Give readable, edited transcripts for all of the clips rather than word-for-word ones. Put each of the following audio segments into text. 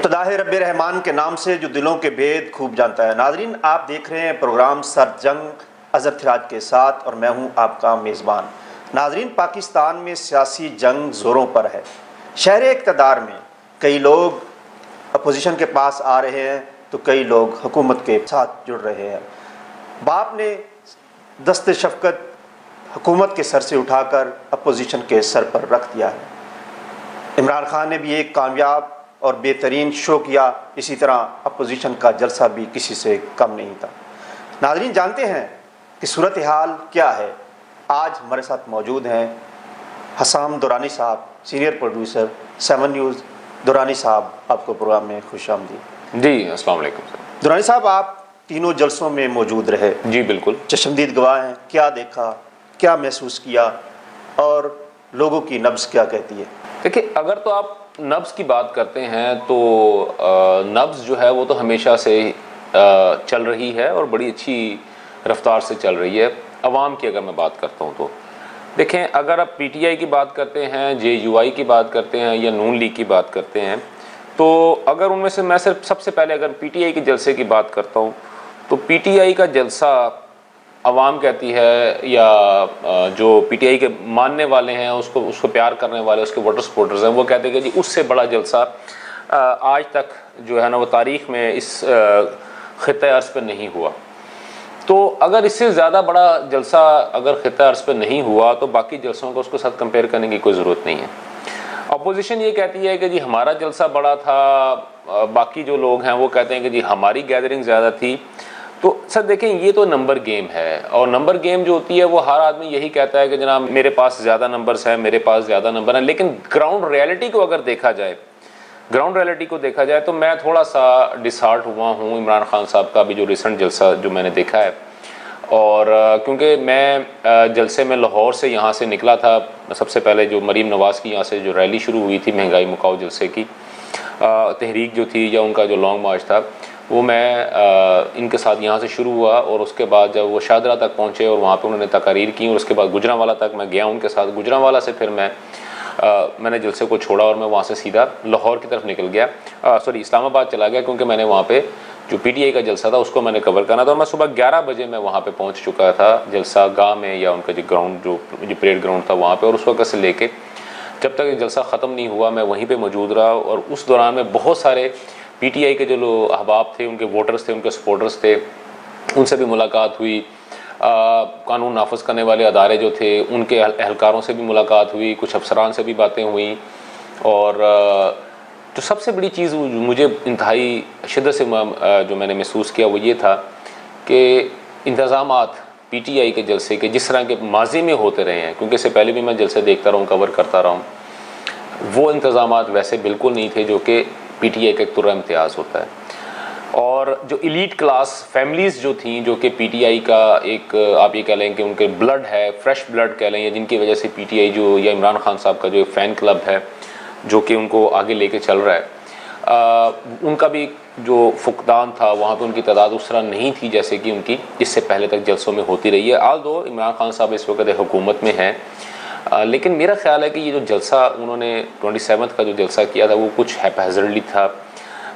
इब्तिदा है रब्बे रहमान के नाम से जो दिलों के भेद खूब जानता है। नाजरीन, आप देख रहे हैं प्रोग्राम सर जंग अजहर थिराज के साथ और मैं हूं आपका मेज़बान। नाजरीन, पाकिस्तान में सियासी जंग ज़ोरों पर है। शहर इक़्तिदार में कई लोग अपोजिशन के पास आ रहे हैं तो कई लोग हुकूमत के साथ जुड़ रहे हैं। बाप ने दस्ते शफ़क़त हुकूमत के सर से उठाकर अपोजिशन के सर पर रख दिया है। इमरान खान ने भी एक कामयाब और बेहतरीन शो किया, इसी तरह अपोजिशन का जलसा भी किसी से कम नहीं था। नाज़रीन, जानते हैं कि सूरत हाल क्या है। आज हमारे साथ मौजूद हैं हसाम दुरानी साहब, सीनियर प्रोड्यूसर 7 न्यूज़। दुरानी साहब, आपको प्रोग्राम में खुशामदीद। जी, अस्सलाम वालेकुम सर। दुरानी साहब, आप तीनों जलसों में मौजूद रहे। जी बिल्कुल, चश्मदीद गवाह हैं। क्या देखा, क्या महसूस किया और लोगों की नब्ज़ क्या कहती है? देखिए, अगर तो आप नब्ज़ की बात करते हैं तो नब्ज़ जो है वो तो हमेशा से चल रही है और बड़ी अच्छी रफ्तार से चल रही है। अवाम की अगर मैं बात करता हूँ तो देखें, अगर आप पीटीआई की बात करते हैं, जेयूआई की बात करते हैं या नून लीग की बात करते हैं, तो अगर उनमें से मैं सिर्फ सबसे पहले अगर पीटीआई के जलसे की बात करता हूँ तो पीटीआई का जलसा अवाम कहती है या जो पीटीआई के मानने वाले हैं, उसको प्यार करने वाले, उसके वोटर सपोर्टर्स हैं, वो कहते हैं कि जी उससे बड़ा जलसा आज तक जो है ना वो तारीख़ में इस ख़ित्ते अर्ज़ पे नहीं हुआ। तो अगर इससे ज़्यादा बड़ा जलसा अगर ख़ित्ते अर्ज़ पे नहीं हुआ तो बाकी जलसों को उसके साथ कंपेयर करने की कोई ज़रूरत नहीं है। अपोजिशन ये कहती है कि जी हमारा जलसा बड़ा था, बाकी जो लोग हैं वो कहते हैं कि जी हमारी गैदरिंग ज़्यादा थी। तो सर देखें, ये तो नंबर गेम है और नंबर गेम जो होती है वो हर आदमी यही कहता है कि जनाब मेरे पास ज़्यादा नंबर्स हैं, मेरे पास ज़्यादा नंबर हैं। लेकिन ग्राउंड रियलिटी को अगर देखा जाए तो मैं थोड़ा सा डिसहार्ट हुआ हूँ इमरान खान साहब का भी जो रिसेंट जलसा जो मैंने देखा है। और क्योंकि मैं जलसे में लाहौर से यहाँ से निकला था, सबसे पहले जो मरीम नवाज़ की यहाँ से जो रैली शुरू हुई थी महंगाई मुकाओ जलसे की तहरीक जो थी या उनका जो लॉन्ग मार्च था वो मैं इनके साथ यहाँ से शुरू हुआ और उसके बाद जब वो शाहदरा तक पहुँचे और वहाँ पे उन्होंने तकारीर की और उसके बाद गुजरांवाला तक मैं गया उनके साथ। गुजरांवाला से फिर मैंने जलसे को छोड़ा और मैं वहाँ से सीधा लाहौर की तरफ निकल गया, इस्लामाबाद चला गया, क्योंकि मैंने वहाँ पे जो पीटीआई का जलसा था उसको मैंने कवर करना था। और मैं सुबह 11 बजे मैं वहाँ पे पहुँच चुका था जलसा गाह में या उनका जो ग्राउंड जो परेड ग्राउंड था वहाँ पे। और उस वक्त से लेके जब तक जलसा ख़त्म नहीं हुआ मैं वहीं पर मौजूद रहा। और उस दौरान में बहुत सारे पीटीआई के जो लोग अहबाब थे, उनके वोटर्स थे, उनके सपोर्टर्स थे, उनसे भी मुलाकात हुई। कानून नाफज करने वाले अदारे जो थे उनके एहलकारों से भी मुलाकात हुई, कुछ अफसरान से भी बातें हुई। और जो सबसे बड़ी चीज़ मुझे इंतहाई शिद्दत से जो मैंने महसूस किया वो ये था कि इंतज़ामात पीटीआई के जलसे के जिस तरह के माजी में होते रहे हैं, क्योंकि इससे पहले भी मैं जलसे देखता रहा हूँ, कवर करता रहा हूँ, वो इंतज़ामात वैसे बिल्कुल नहीं थे जो कि पीटीआई का एक तुर्रा इम्तियाज़ होता है। और जो एलीट क्लास फैमिलीज़ जो थी जो कि पीटीआई का एक आप ये कह लें कि उनके ब्लड है, फ्रेश ब्लड कह लें, या जिनकी वजह से पीटीआई जो या इमरान खान साहब का जो एक फ़ैन क्लब है जो कि उनको आगे लेके चल रहा है, उनका भी जो फुकदान था वहाँ पे उनकी तादाद उस तरह नहीं थी जैसे कि उनकी इससे पहले तक जलसों में होती रही है। आल दो इमरान खान साहब इस वक्त हुकूमत में हैं, लेकिन मेरा ख्याल है कि ये जो जलसा उन्होंने 27 का जो जलसा किया था वो कुछ हैपहैज़र्डली था,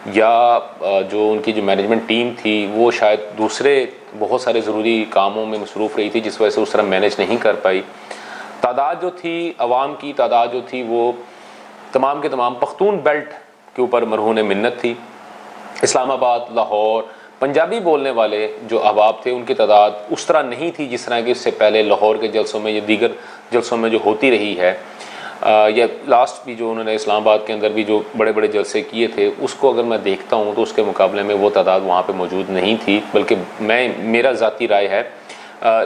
या जो उनकी जो मैनेजमेंट टीम थी वो शायद दूसरे बहुत सारे ज़रूरी कामों में मसरूफ़ रही थी जिस वजह से उस तरह मैनेज नहीं कर पाई। तादाद जो थी, अवाम की तादाद जो थी वो तमाम के तमाम पख्तून बेल्ट के ऊपर मरहून मिन्नत थी। इस्लामाबाद, लाहौर, पंजाबी बोलने वाले जो अहबाब थे उनकी तादाद उस तरह नहीं थी जिस तरह की इससे पहले लाहौर के जलसों में या दीगर जलसों में जो होती रही है, या लास्ट भी जो उन्होंने इस्लामाबाद के अंदर भी जो बड़े बड़े जलसे किए थे उसको अगर मैं देखता हूँ तो उसके मुकाबले में वो तादाद वहाँ पे मौजूद नहीं थी। बल्कि मेरा ज़ाती राय है,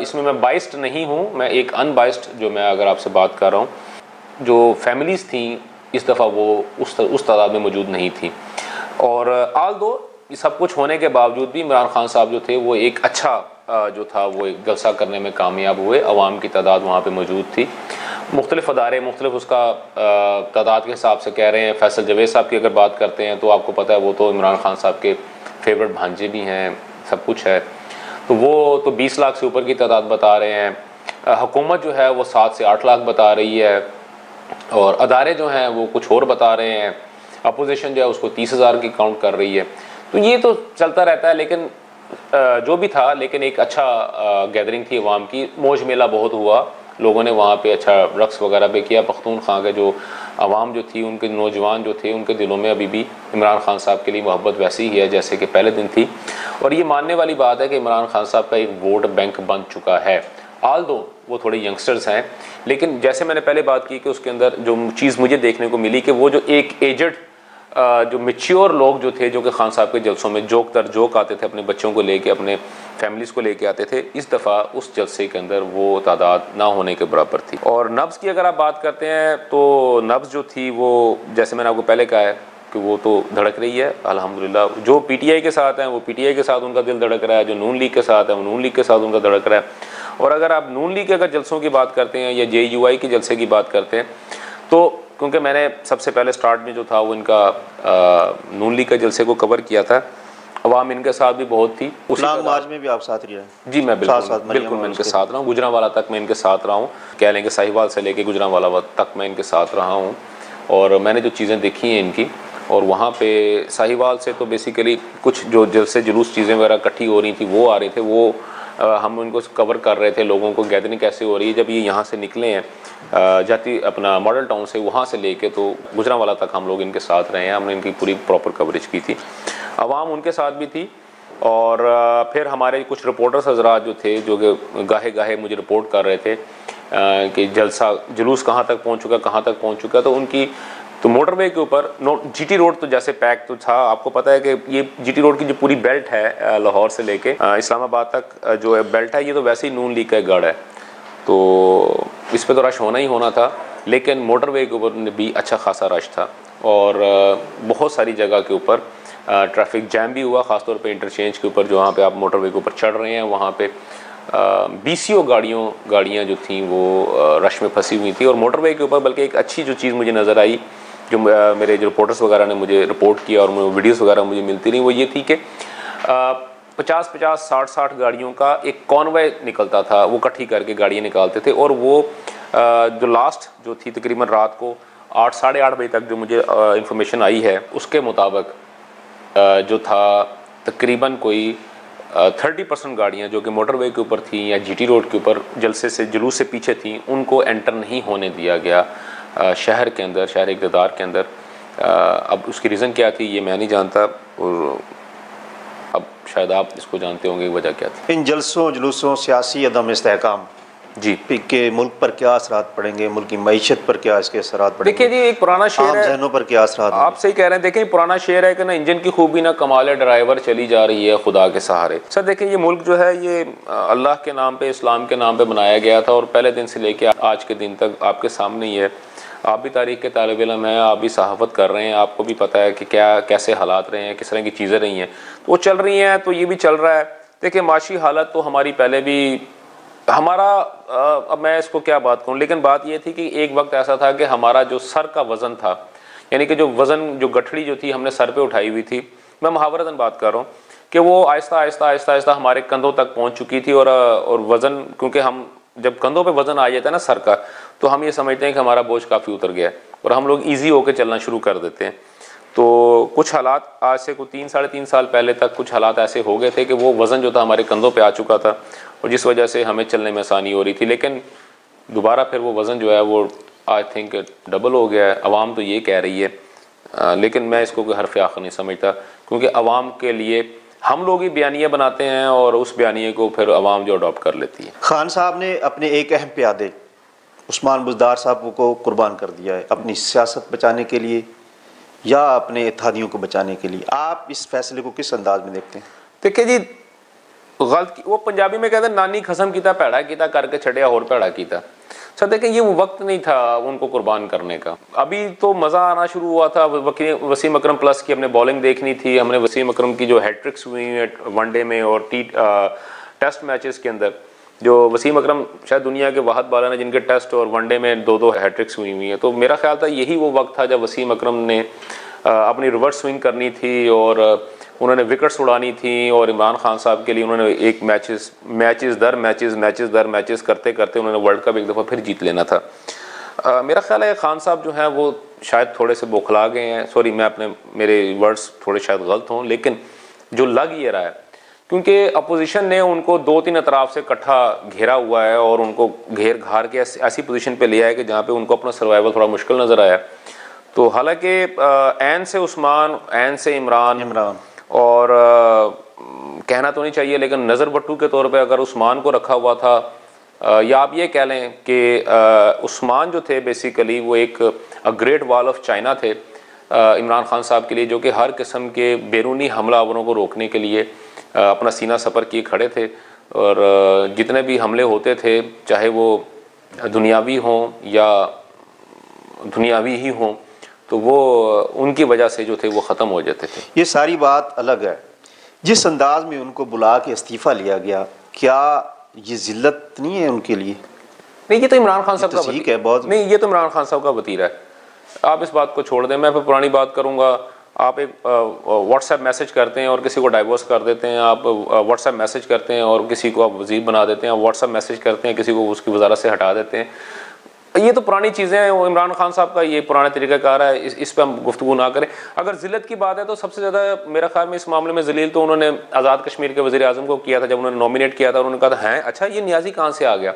इसमें मैं बाइस्ड नहीं हूँ, मैं एक अनबाइस्ड जो मैं अगर आपसे बात कर रहा हूँ, जो फैमिलीज़ थी इस दफ़ा वो उस तादाद में मौजूद नहीं थी। और आल दो सब कुछ होने के बावजूद भी इमरान खान साहब जो थे वो एक अच्छा जो था वो एक जलसा करने में कामयाब हुए। अवाम की तादाद वहाँ पे मौजूद थी, मुख्तलिफ़ अदारे मुख्तलिफ़ उसका तादाद के हिसाब से कह रहे हैं। फैसल जवेद साहब की अगर बात करते हैं तो आपको पता है वो तो इमरान खान साहब के फेवरेट भांजे भी हैं, सब कुछ है, तो वो तो 20 लाख से ऊपर की तादाद बता रहे हैं। हुकूमत जो है वो 7 से 8 लाख बता रही है और अदारे जो हैं वो कुछ और बता रहे हैं। अपोजिशन जो है उसको 30,000 की काउंट कर रही है। तो ये तो चलता रहता है, लेकिन जो भी था, लेकिन एक अच्छा गैदरिंग थी अवाम की, मौज मेला बहुत हुआ, लोगों ने वहाँ पे अच्छा रक्स वगैरह भी किया। पख्तूनख्वा के जो आवाम जो थी, उनके नौजवान जो थे, उनके दिलों में अभी भी इमरान खान साहब के लिए मोहब्बत वैसी ही है जैसे कि पहले दिन थी। और ये मानने वाली बात है कि इमरान खान साहब का एक वोट बैंक बन चुका है। आल दो वो थोड़े यंगस्टर्स हैं, लेकिन जैसे मैंने पहले बात की कि उसके अंदर जो चीज़ मुझे देखने को मिली कि वो जो एक एजड जो मेच्योर लोग जो थे, जो कि खान साहब के जलसों में जोक तर जोक आते थे, अपने बच्चों को लेके, अपने फैमिलीज़ को लेके आते थे, इस दफ़ा उस जलसे के अंदर वो तादाद ना होने के बराबर थी। और नब्ज़ की अगर आप बात करते हैं तो नब्ज़ जो थी वो, जैसे मैंने आपको पहले कहा है कि वो तो धड़क रही है अल्हम्दुलिल्लाह। जो पीटीआई के साथ हैं वो पीटीआई के साथ उनका दिल धड़क रहा है, जो नून लीग के साथ है वो नून लीग के साथ उनका धड़क रहा है। और अगर आप नून लीग के अगर जलसों की बात करते हैं या JUI के जलसे की बात करते हैं, तो क्योंकि मैंने सबसे पहले स्टार्ट में जो था वो इनका नून लीग के जलसे को कवर किया था, अवाम इनके साथ भी बहुत थी। लॉन्ग मार्च में भी आप साथ रहे हैं? जी, मैं बिल्कुल मैं इनके साथ रहा हूँ। गुजरांवाला तक मैं इनके साथ रहा हूँ, कह लें कि साहिवाल से लेके गुजरांवाला तक मैं इनके साथ रहा हूँ। और मैंने जो चीज़ें देखी हैं इनकी, और वहाँ पे साहिवाल से तो बेसिकली कुछ जो जलसे जुलूस चीज़ें वगैरह इकट्ठी हो रही थी वो आ रहे थे, वो हम उनको कवर कर रहे थे, लोगों को गैदरिंग कैसे हो रही है। जब ये यहाँ से निकले हैं जाती अपना मॉडल टाउन से, वहाँ से लेके तो गुजरांवाला तक हम लोग इनके साथ रहे हैं, हमने इनकी पूरी प्रॉपर कवरेज की थी। अवाम उनके साथ भी थी। और फिर हमारे कुछ रिपोर्टर्स हजरात जो थे, जो कि गाहे गाहे मुझे रिपोर्ट कर रहे थे कि जलसा जुलूस कहाँ तक पहुँच चुका, तो उनकी तो मोटरवे के ऊपर GT रोड तो जैसे पैक तो था। आपको पता है कि ये GT रोड की जो पूरी बेल्ट है लाहौर से लेके इस्लामाबाद तक जो है बेल्ट है, ये तो वैसे ही नून लीग का गढ़ है, तो इस पे तो रश होना ही होना था। लेकिन मोटरवे के ऊपर भी अच्छा खासा रश था, और बहुत सारी जगह के ऊपर ट्रैफिक जैम भी हुआ, ख़ासतौर पे इंटरचेंज के ऊपर, जो वहाँ पे आप मोटरवे के ऊपर चढ़ रहे हैं, वहाँ पे BCO गाड़ियाँ जो थीं वो रश में फंसी हुई थी। और मोटरवे के ऊपर बल्कि एक अच्छी जो चीज़ मुझे नज़र आई, जो मेरे जो रिपोर्टर्स वगैरह ने मुझे रिपोर्ट किया और वीडियोस वगैरह मुझे मिलती रही, वो ये थी कि 50-50, 60-60 गाड़ियों का एक कॉन्वॉय निकलता था, वो इकट्ठी करके गाड़ियाँ निकालते थे। और वो जो लास्ट जो थी तकरीबन रात को 8, साढ़े 8 बजे तक जो मुझे इंफॉर्मेशन आई है, उसके मुताबिक जो था तकरीबन कोई 30% गाड़ियाँ जो कि मोटरवे के ऊपर थी या GT रोड के ऊपर जलसे से जुलूस से पीछे थी, उनको एंटर नहीं होने दिया गया शहर के अंदर, शहर इक़्तिदार के अंदर। अब उसकी रीज़न क्या थी ये मैं नहीं जानता, और अब शायद आप इसको जानते होंगे वजह क्या थी। इन जलसों जुलूसों, सियासी अदम इस्तेहकाम जी के मुल्क पर क्या असरात पड़ेंगे, मुल्क की मईशत पर क्या इसके असरात पड़ेंगे? देखिए जी, एक पुराना शेर है, जहनों पर क्या असरात? आप सही कह रहे हैं। देखें, पुराना शेर है कि ना इंजन की खूबी ना कमाल ड्राइवर, चली जा रही है खुदा के सहारे। सर देखें, ये मुल्क जो है ये अल्लाह के नाम पे, इस्लाम के नाम पे बनाया गया था, और पहले दिन से लेके आज के दिन तक आपके सामने ही है। आप भी तारीख़ के तालिब इल्म हैं, आप भी सहाफ़त कर रहे हैं, आपको भी पता है कि क्या कैसे हालात रहे हैं, किस तरह की चीज़ें रही हैं, तो वो चल रही हैं, तो ये भी चल रहा है। देखिए, माशी हालत तो हमारी पहले भी हमारा अब मैं इसको क्या बात करूं, लेकिन बात ये थी कि एक वक्त ऐसा था कि हमारा जो सर का वज़न था, यानी कि जो वज़न, जो गठड़ी जो थी हमने सर पे उठाई हुई थी, मैं मुहावरतन बात कर रहा हूँ, कि वो आहिस्ता हमारे कंधों तक पहुँच चुकी थी। और वज़न, क्योंकि हम जब कंधों पे वज़न आ जाता है ना सर का, तो हम ये समझते हैं कि हमारा बोझ काफ़ी उतर गया है, और हम लोग ईजी होकर चलना शुरू कर देते हैं। तो कुछ हालात आज से कुछ 3-3.5 साल पहले तक कुछ हालात ऐसे हो गए थे कि वो वज़न जो था हमारे कंधों पे आ चुका था, और जिस वजह से हमें चलने में आसानी हो रही थी। लेकिन दोबारा फिर वो वज़न जो है वो आई थिंक डबल हो गया है। अवाम तो ये कह रही है, लेकिन मैं इसको कोई हरफ आखिर नहीं समझता, क्योंकि अवाम के लिए हम लोग ही बयानिया बनाते हैं, और उस बयानिए को फिर अवाम जो अडॉप्ट कर लेती है। खान साहब ने अपने एक अहम प्यादे उस्मान बुज़दार साहब को कुर्बान कर दिया है अपनी सियासत बचाने के लिए या अपने इत्तेहादियों को बचाने के लिए। आप इस फैसले को किस अंदाज में देखते हैं? देखिए जी, गलत, वो पंजाबी में कहते हैं नानी खसम कीता भैड़ा कीता करके छड़िया और भैड़ा कीता। सर देखिए, ये वो वक्त नहीं था उनको कुर्बान करने का। अभी तो मज़ा आना शुरू हुआ था। वसीम अकरम प्लस की हमने बॉलिंग देखनी थी, हमने वसीम अकरम की जो हैट्रिक्स हुई हैं वनडे में और टेस्ट मैचेस के अंदर, जो वसीम अकरम शायद दुनिया के वाहद बाला ने जिनके टेस्ट और वनडे में 2-2 हैट्रिक्स हुई हैं। तो मेरा ख्याल था यही वो वक्त था जब वसीम अकरम ने अपनी रिवर्स स्विंग करनी थी और उन्होंने विकेट्स उड़ानी थी, और इमरान खान साहब के लिए उन्होंने एक मैचेस दर मैचेस करते करते उन्होंने वर्ल्ड कप एक दफ़ा फिर जीत लेना था। मेरा ख्याल है खान साहब जो हैं वो शायद थोड़े से बौखला गए हैं, सॉरी मैं मेरे वर्ड्स थोड़े शायद गलत हों, लेकिन जो लग ये रहा है क्योंकि अपोजिशन ने उनको 2-3 अतराफ से इकट्ठा घेरा हुआ है और उनको घेर घार के ऐसी पोजीशन पे लिया है कि जहाँ पे उनको अपना सर्वाइवल थोड़ा मुश्किल नज़र आया। तो हालांकि ऐन से उस्मान, ऐन से इमरान और कहना तो नहीं चाहिए लेकिन नज़र बट्टू के तौर पे अगर उस्मान को रखा हुआ था, या आप ये कह लें कि उस्मान जो थे बेसिकली वो एक ग्रेट वॉल ऑफ चाइना थे इमरान खान साहब के लिए, जो कि हर किस्म के बैरूनी हमलावरों को रोकने के लिए अपना सीना सपर किए खड़े थे। और जितने भी हमले होते थे, चाहे वो दुनियावी हों या दुनियावी ही हों, तो वो उनकी वजह से जो थे वो ख़त्म हो जाते थे। ये सारी बात अलग है, जिस अंदाज में उनको बुला के इस्तीफ़ा लिया गया, क्या ये जिल्लत नहीं है उनके लिए? नहीं, ये तो इमरान खान साहब का ठीक है बहुत। नहीं, ये तो इमरान खान साहब का वतीरा है, आप इस बात को छोड़ दें। मैं फिर पुरानी बात करूँगा। आप एक व्हाट्सएप मैसेज करते हैं और किसी को डाइवोर्स कर देते हैं, आप व्हाट्सएप मैसेज करते हैं और किसी को आप वज़ीर बना देते हैं, व्हाट्सएप मैसेज करते हैं किसी को उसकी वजारत से हटा देते हैं। ये तो पुरानी चीज़ें हैं, वो इमरान खान साहब का ये पुराना तरीक़ाकार है, इस पर हम गुफ्तगू ना करें। अगर ज़िल्लत की बात है तो सबसे ज़्यादा मेरा ख्याल में इस मामले में जलील तो उन्होंने आज़ाद कश्मीर के वज़ीर आज़म को किया था, जब उन्होंने नॉमिनेट किया था। उन्होंने कहा था हैं अच्छा ये नियाज़ी कहाँ से आ गया?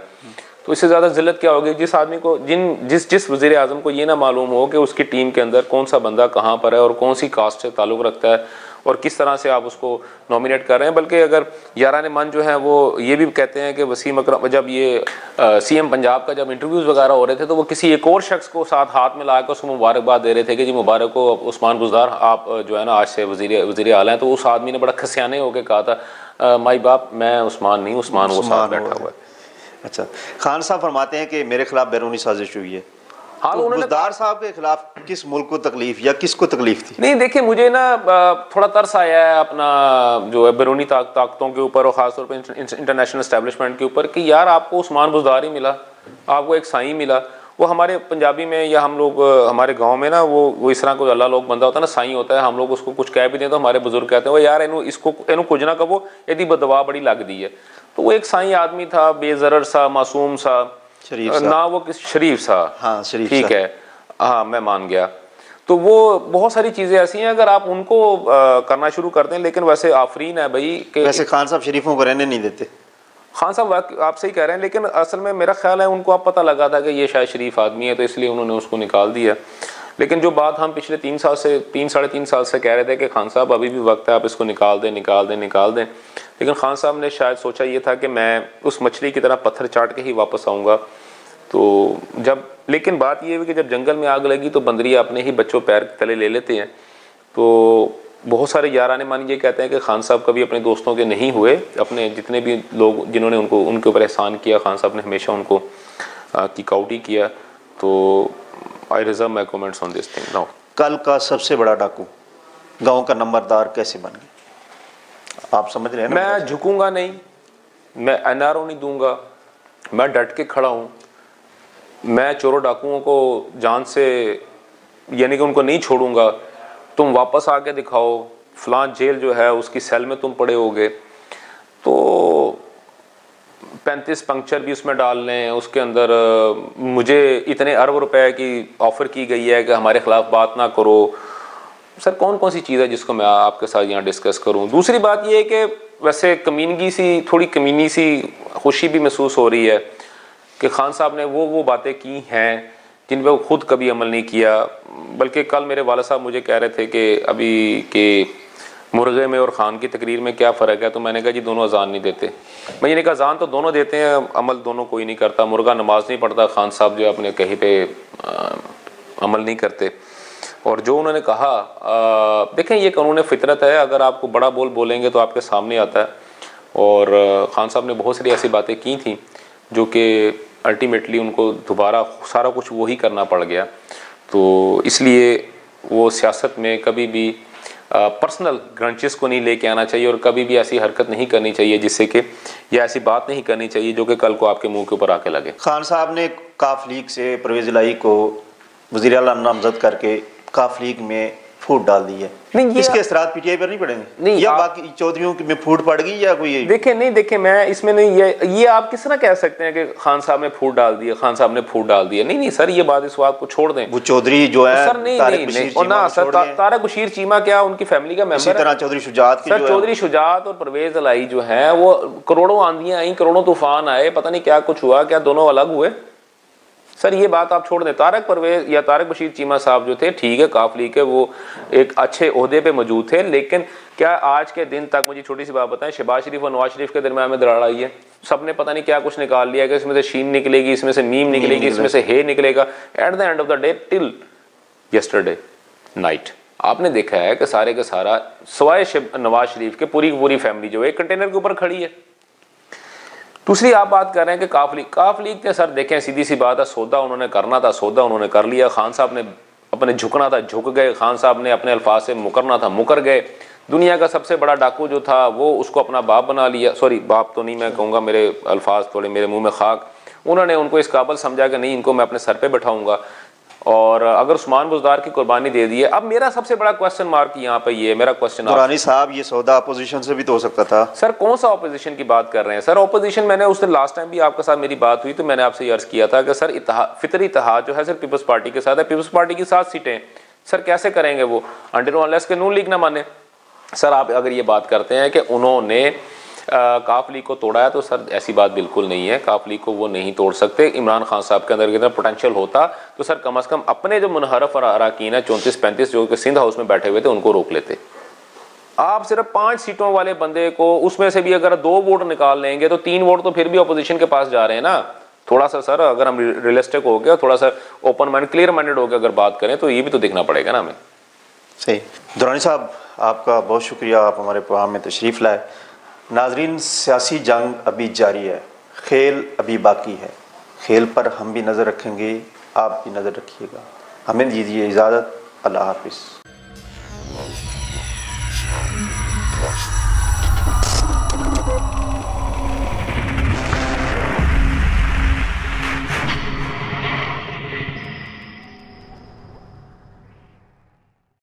तो इससे ज़्यादा ज़िल्लत क्या होगी जिस आदमी को जिस वज़ीर आज़म को ये ना मालूम हो कि उसकी टीम के अंदर कौन सा बंदा कहाँ पर है और कौन सी कास्ट से ताल्लुक़ रखता है और किस तरह से आप उसको नॉमिनेट कर रहे हैं। बल्कि अगर यारान मन जो है वो ये भी कहते हैं कि वसीम अकरम जब ये सीएम पंजाब का जब इंटरव्यूज़ वगैरह हो रहे थे तो वो किसी एक और शख्स को साथ हाथ में लाकर उसको मुबारकबाद दे रहे थे कि जी मुबारक हो उस्मान बुज़दार, आप जो है ना आज से वज़ीर आला हैं। तो उस आदमी ने बड़ा खसियाने होकर कहा था माई बाप मैं उस्मान नहीं, उस्मान वो साथ बैठा हुआ है। अच्छा, खान साहब फरमाते हैं कि मेरे खिलाफ बैरूनी साजिश हुई है। हाँ, तो बुज़दार साहब के खिलाफ किस मुल्क को तकलीफ या किसको तकलीफ थी? नहीं देखिए, मुझे ना थोड़ा तरस आया है अपना जो है बैरूनी ताकतों के ऊपर और ख़ासतौर पर इंटरनेशनल एस्टेब्लिशमेंट के ऊपर कि यार आपको उस्मान बुज़दार ही मिला, आपको एक साईं मिला। वो हमारे पंजाबी में या हम लोग हमारे गांव में ना वो इस तरह कोई अल्लाह लोग बंदा होता है ना, साईं होता है, हम लोग उसको कुछ कह भी दें तो हमारे बुजुर्ग कहते हैं वो यार इनू कुछ ना कहो, यदि बदवा बड़ी लग दी है। तो वो एक साईं आदमी था, बेजरर सा, मासूम सा, शरीफ सा। ना वो किस शरीफ सा, हाँ शरीफ ठीक है, हाँ मैं मान गया। तो वो बहुत सारी चीज़ें ऐसी हैं अगर आप उनको करना शुरू कर दें। लेकिन वैसे आफरीन है भाई कि वैसे खान साहब शरीफों को रहने नहीं देते। खान साहब आप सही कह रहे हैं, लेकिन असल में मेरा ख्याल है उनको अब पता लगा था कि ये शायद शरीफ आदमी है तो इसलिए उन्होंने उसको निकाल दिया। लेकिन जो बात हम पिछले 3 साढ़े 3 साल से कह रहे थे कि खान साहब अभी भी वक्त है, आप इसको निकाल दें। लेकिन खान साहब ने शायद सोचा ये था कि मैं उस मछली की तरह पत्थर चाट के ही वापस आऊँगा। तो लेकिन बात ये है कि जब जंगल में आग लगी तो बंदरिया अपने ही बच्चों पैर तले ले लेते हैं। तो बहुत सारे याराने मान ये कहते हैं कि खान साहब कभी अपने दोस्तों के नहीं हुए, अपने जितने भी लोग जिन्होंने उनके ऊपर एहसान किया खान साहब ने हमेशा उनको किक आउट ही किया। तो I reserve my comments on this thing now. कल का सबसे बड़ा डाकू गांव का नंबरदार कैसे बन गया, आप समझ रहे हैं ना? मैं झुकूंगा नहीं, मैं एनआरओ नहीं दूंगा, मैं डट के खड़ा हूँ। मैं चोरों डाकुओं को जान से यानी कि उनको नहीं छोड़ूंगा। तुम वापस आके दिखाओ, फलां जेल जो है उसकी सेल में तुम पड़े होगे, तो 35 पंक्चर भी उसमें डाल लें, उसके अंदर मुझे इतने अरब रुपए की ऑफ़र की गई है कि हमारे ख़िलाफ़ बात ना करो। सर कौन कौन सी चीज़ है जिसको मैं आपके साथ यहाँ डिस्कस करूँ? दूसरी बात ये है कि वैसे थोड़ी कमीनी सी खुशी भी महसूस हो रही है कि खान साहब ने वो बातें की हैं जिन पर वो खुद कभी अमल नहीं किया। बल्कि कल मेरे वाला साहब मुझे कह रहे थे कि अभी के मुर्गे में और खान की तकरीर में क्या फ़र्क है, तो मैंने कहा जी दोनों अजान नहीं देते। मैंने कहा अजान तो दोनों देते हैं, अमल दोनों कोई नहीं करता। मुर्गा नमाज नहीं पढ़ता, खान साहब जो अपने कहीं पे अमल नहीं करते। और जो उन्होंने कहा देखें ये कानून फितरत है, अगर आपको बड़ा बोल बोलेंगे तो आपके सामने आता है। और खान साहब ने बहुत सारी ऐसी बातें की थी जो कि अल्टीमेटली उनको दोबारा सारा कुछ वही करना पड़ गया। तो इसलिए वो सियासत में कभी भी पर्सनल ग्रंचेस को नहीं लेके आना चाहिए और कभी भी ऐसी हरकत नहीं करनी चाहिए जिससे कि या ऐसी बात नहीं करनी चाहिए जो कि कल को आपके मुंह के ऊपर आके लगे। खान साहब ने काफ लीग से परवेज़ इलाही को वज़ीर आला नामज़द करके काफ लीग में फूट डाल दी है, नहीं इसके असरात पीटीआई पर नहीं पड़ेंगे? नहीं, या बाकी चौधरियों में फूट पड़ गई या कोई? देखे मैं इसमें नहीं, ये आप किस तरह कह सकते हैं कि खान साहब ने फूट डाल दिया, खान साहब ने फूट डाल दिया? नहीं सर, ये बात, इस बात को छोड़ दें। वो चौधरी जो है सर नहीं, और ना सर, तारक बशीर चीमा क्या उनकी फैमिली का मेंबर है? तरह चौधरी शुजात, सर चौधरी शुजात और परवेज अलाई जो है वो करोड़ों आंधियां आई, करोड़ों तूफान आए, पता नहीं क्या कुछ हुआ, क्या दोनों अलग हुए? सर ये बात आप छोड़ दें। तारक परवेज या तारक बशीर चीमा साहब जो थे, ठीक है, काफ लीग के वो एक अच्छे ओहदे पे मौजूद थे, लेकिन क्या आज के दिन तक, मुझे छोटी सी बात बताएं, शहबाज शरीफ और नवाज शरीफ के दरमियान में दरार आई है? सबने पता नहीं क्या कुछ निकाल लिया कि इसमें से शीन निकलेगी, इसमें से मीम निकलेगी, इसमें से हे निकलेगा। At the end of the day, till yesterday night, आपने देखा है कि सारे का सारा सवाए नवाज शरीफ के पूरी पूरी फैमिली जो है कंटेनर के ऊपर खड़ी है। दूसरी आप बात कर रहे हैं कि काफ लीग के सर देखें, सीधी सी बात है, सौदा उन्होंने करना था, सौदा उन्होंने कर लिया। खान साहब ने अपने झुकना था, झुक गए। खान साहब ने अपने अल्फाज से मुकरना था, मुकर गए। दुनिया का सबसे बड़ा डाकू जो था वो उसको अपना बाप बना लिया, सॉरी बाप तो नहीं मैं कहूँगा, मेरे अल्फाज थोड़े मेरे मुँह में खाक। उन्होंने उनको इस काबिल समझा कि नहीं, इनको मैं अपने सर पर बैठाऊँगा, और अगर उस्मान बुज़दार की कुर्बानी दे दी है। अब मेरा सबसे बड़ा क्वेश्चन मार्क यहाँ पे ये मेरा क्वेश्चन, दुरानी साहब ये सौदा अपोजिशन से भी तो हो सकता था। सर कौन सा अपोजिशन की बात कर रहे हैं? सर अपोजिशन, मैंने उस दिन लास्ट टाइम भी आपके साथ मेरी बात हुई तो मैंने आपसे अर्ज किया था कि सर फितरी इत्तेहाद जो है सर पीपल्स पार्टी के साथ है। पीपल्स पार्टी की 7 सीटें, सर कैसे करेंगे वो अंडर अनलेस के नून लीग ना माने? सर आप अगर ये बात करते हैं कि उन्होंने काफ लीग को तोड़ा है, तो सर ऐसी बात बिल्कुल नहीं है। काफ लीग को वो नहीं तोड़ सकते। इमरान खान साहब के अंदर कितना पोटेंशियल होता तो सर कम से कम अपने जो मुनहरफ अराकीन है 34-35 जो कि सिंध हाउस में बैठे हुए थे उनको रोक लेते। आप सिर्फ 5 सीटों वाले बंदे को, उसमें से भी अगर 2 वोट निकाल लेंगे तो 3 वोट तो फिर भी अपोजिशन के पास जा रहे हैं ना। थोड़ा सा सर अगर हम रियलिस्टिक हो गया, थोड़ा सा ओपन माइंड, क्लियर माइंडेड हो गया अगर बात करें, तो ये भी तो देखना पड़ेगा ना हमें। सही। दुरानी साहब आपका बहुत शुक्रिया, आप हमारे प्रोग्राम में तशरीफ़ लाए। नाजरीन, सियासी जंग अभी जारी है, खेल अभी बाकी है। खेल पर हम भी नज़र रखेंगे, आप भी नज़र रखिएगा। हमें दीजिए इजाज़त। अल्लाह हाफिज़।